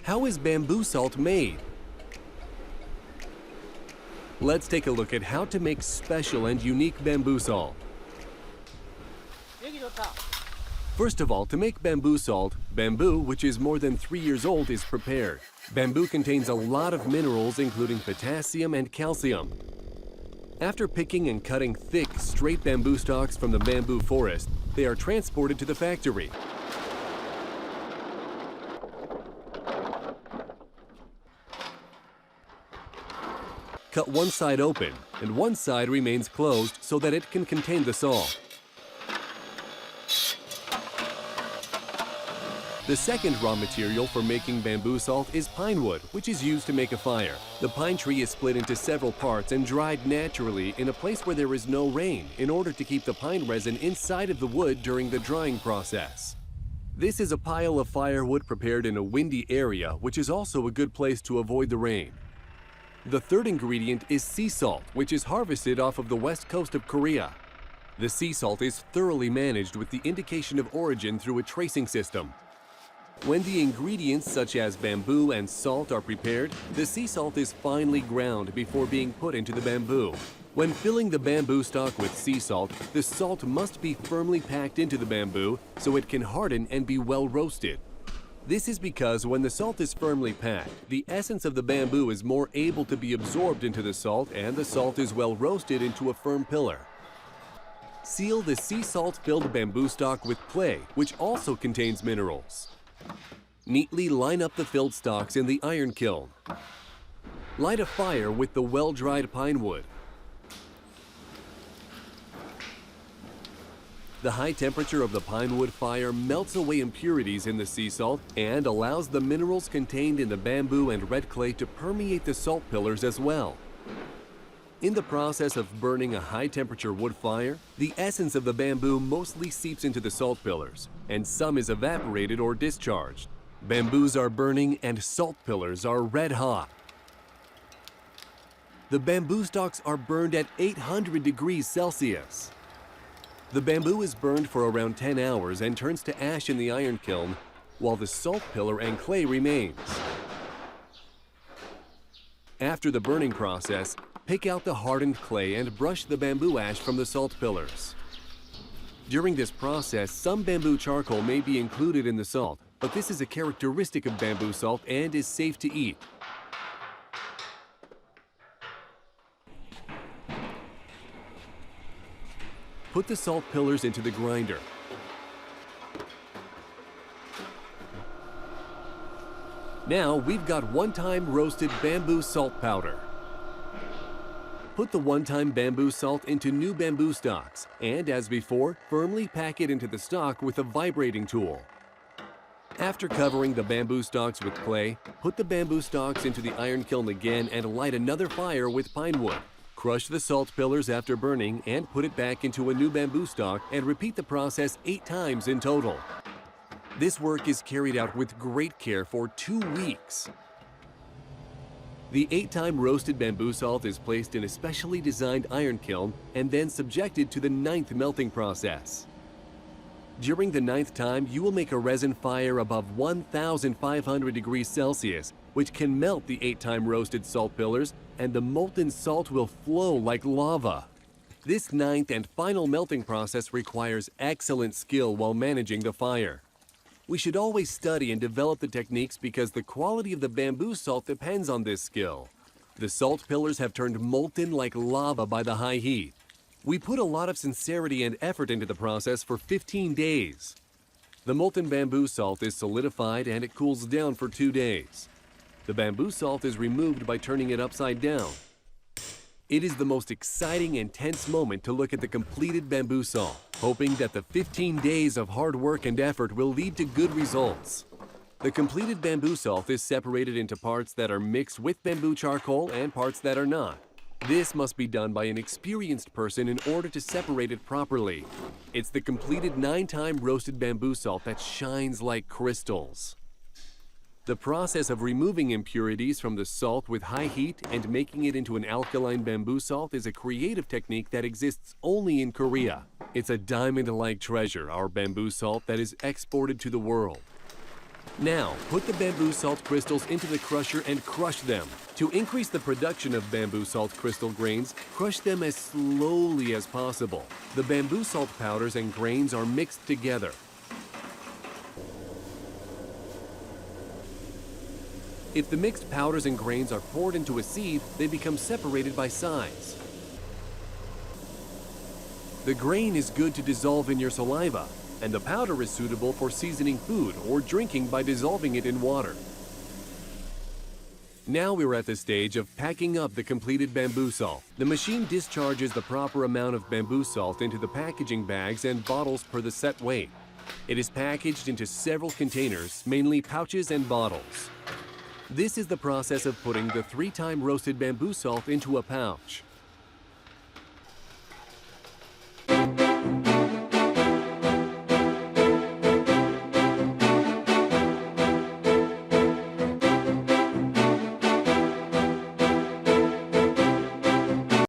How is bamboo salt made? Let's take a look at how to make special and unique bamboo salt. First of all, to make bamboo salt, bamboo, which is more than 3 years old, is prepared. Bamboo contains a lot of minerals, including potassium and calcium. After picking and cutting thick, straight bamboo stalks from the bamboo forest, they are transported to the factory. Cut one side open, and one side remains closed so that it can contain the salt. The second raw material for making bamboo salt is pine wood, which is used to make a fire. The pine tree is split into several parts and dried naturally in a place where there is no rain in order to keep the pine resin inside of the wood during the drying process. This is a pile of firewood prepared in a windy area, which is also a good place to avoid the rain. The third ingredient is sea salt, which is harvested off of the west coast of Korea. The sea salt is thoroughly managed with the indication of origin through a tracing system. When the ingredients such as bamboo and salt are prepared, the sea salt is finely ground before being put into the bamboo. When filling the bamboo stalk with sea salt, the salt must be firmly packed into the bamboo so it can harden and be well roasted. This is because when the salt is firmly packed, the essence of the bamboo is more able to be absorbed into the salt and the salt is well roasted into a firm pillar. Seal the sea salt-filled bamboo stalk with clay, which also contains minerals. Neatly line up the filled stalks in the iron kiln. Light a fire with the well-dried pine wood. The high temperature of the pine wood fire melts away impurities in the sea salt and allows the minerals contained in the bamboo and red clay to permeate the salt pillars as well. In the process of burning a high-temperature wood fire, the essence of the bamboo mostly seeps into the salt pillars, and some is evaporated or discharged. Bamboos are burning and salt pillars are red hot. The bamboo stalks are burned at 800 degrees Celsius. The bamboo is burned for around 10 hours and turns to ash in the iron kiln, while the salt pillar and clay remains. After the burning process, pick out the hardened clay and brush the bamboo ash from the salt pillars. During this process, some bamboo charcoal may be included in the salt, but this is a characteristic of bamboo salt and is safe to eat. Put the salt pillars into the grinder. Now we've got one-time roasted bamboo salt powder. Put the one-time bamboo salt into new bamboo stalks and, as before, firmly pack it into the stalk with a vibrating tool. After covering the bamboo stalks with clay, put the bamboo stalks into the iron kiln again and light another fire with pine wood. Crush the salt pillars after burning and put it back into a new bamboo stalk and repeat the process 8 times in total. This work is carried out with great care for 2 weeks. The 8-time roasted bamboo salt is placed in a specially designed iron kiln and then subjected to the 9th melting process. During the 9th time, you will make a resin fire above 1,500 degrees Celsius, which can melt the 8-time roasted salt pillars, and the molten salt will flow like lava. This 9th and final melting process requires excellent skill while managing the fire. We should always study and develop the techniques because the quality of the bamboo salt depends on this skill. The salt pillars have turned molten like lava by the high heat. We put a lot of sincerity and effort into the process for 15 days. The molten bamboo salt is solidified and it cools down for 2 days. The bamboo salt is removed by turning it upside down. It is the most exciting and tense moment to look at the completed bamboo salt, hoping that the 15 days of hard work and effort will lead to good results. The completed bamboo salt is separated into parts that are mixed with bamboo charcoal and parts that are not. This must be done by an experienced person in order to separate it properly. It's the completed 9-time roasted bamboo salt that shines like crystals. The process of removing impurities from the salt with high heat and making it into an alkaline bamboo salt is a creative technique that exists only in Korea. It's a diamond-like treasure, our bamboo salt, that is exported to the world. Now, put the bamboo salt crystals into the crusher and crush them. To increase the production of bamboo salt crystal grains, crush them as slowly as possible. The bamboo salt powders and grains are mixed together. If the mixed powders and grains are poured into a sieve, they become separated by size. The grain is good to dissolve in your saliva, and the powder is suitable for seasoning food or drinking by dissolving it in water. Now we're at the stage of packing up the completed bamboo salt. The machine discharges the proper amount of bamboo salt into the packaging bags and bottles per the set weight. It is packaged into several containers, mainly pouches and bottles. This is the process of putting the 3-time roasted bamboo salt into a pouch.